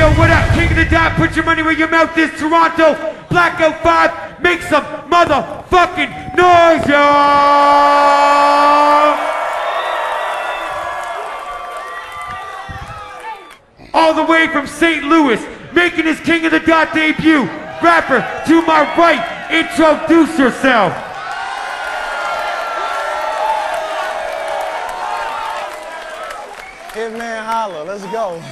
Yo, what up, King of the Dot? Put your money where your mouth is, Toronto. Blackout 5, make some motherfucking noise, y'all! All the way from St. Louis, making his King of the Dot debut. Rapper, to my right, introduce yourself. Hitman Holla, let's go.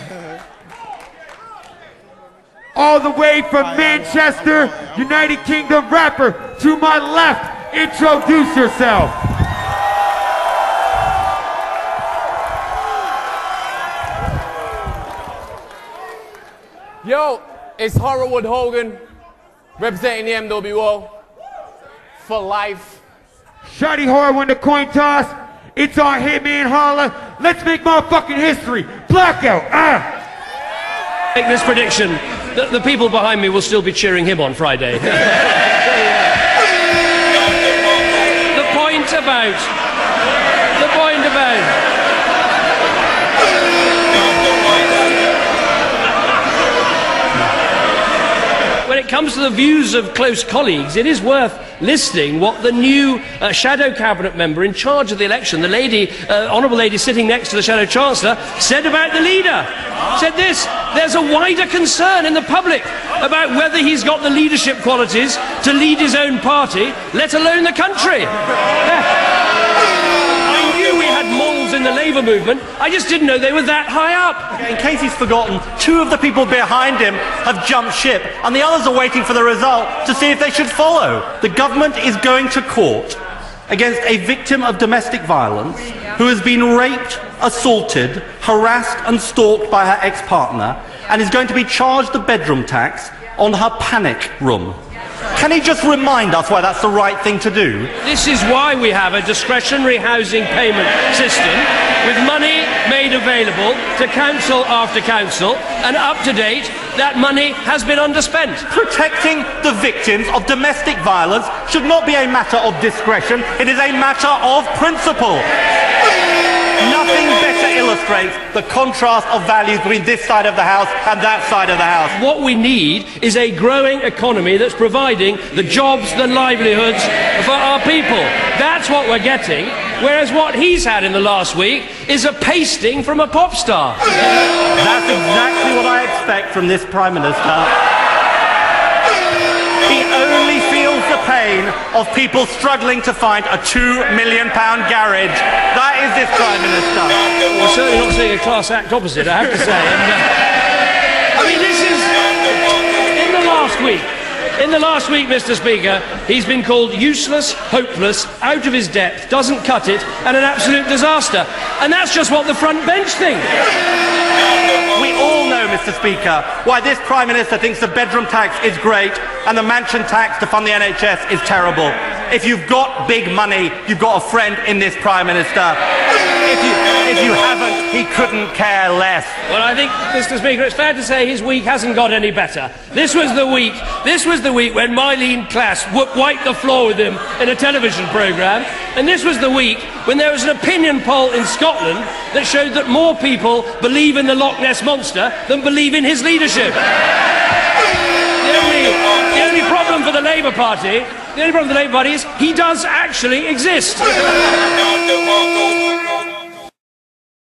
All the way from Manchester, United Kingdom rapper, to my left, introduce yourself. Yo, it's Horrorwood Hogan, representing the MWO, for life. Shotty Horror won the coin toss. It's our Hitman Holla. Let's make motherfucking history. Blackout, Make this prediction. The people behind me will still be cheering him on Friday. The point about. When it comes to the views of close colleagues, it is worth listing what the new Shadow Cabinet member in charge of the election, the lady, Honourable Lady sitting next to the Shadow Chancellor, said about the leader. Said this: there's a wider concern in the public about whether he's got the leadership qualities to lead his own party, let alone the country. I knew we had moles in the Labour movement, I just didn't know they were that high up. In case he's forgotten, 2 of the people behind him have jumped ship, and the others are waiting for the result to see if they should follow. The government is going to court against a victim of domestic violence who has been raped, assaulted, harassed and stalked by her ex-partner, and is going to be charged the bedroom tax on her panic room. Can he just remind us why that's the right thing to do? This is why we have a discretionary housing payment system with money made available to council after council, and up to date that money has been underspent. Protecting the victims of domestic violence should not be a matter of discretion, it is a matter of principle. Nothing better illustrates the contrast of values between this side of the House and that side of the House. What we need is a growing economy that's providing the jobs, the livelihoods for our people. That's what we're getting, whereas what he's had in the last week is a pasting from a pop star. That's exactly what I expect from this Prime Minister. He only feels the pain of people struggling to find a £2 million garage. That is this Prime Minister. We're certainly not seeing a class act opposite, I have to say. I mean, this is... In the last week, Mr. Speaker, he's been called useless, hopeless, out of his depth, doesn't cut it, and an absolute disaster. And that's just what the front bench think. We all know, Mr. Speaker, why this Prime Minister thinks the bedroom tax is great and the mansion tax to fund the NHS is terrible. If you've got big money, you've got a friend in this Prime Minister. If you haven't, he couldn't care less. Well, I think, Mr. Speaker, it's fair to say his week hasn't got any better. This was the week when Mylene Class wiped the floor with him in a television programme, and this was the week when there was an opinion poll in Scotland that showed that more people believe in the Loch Ness Monster than believe in his leadership. The only problem for the Labour Party is he does actually exist.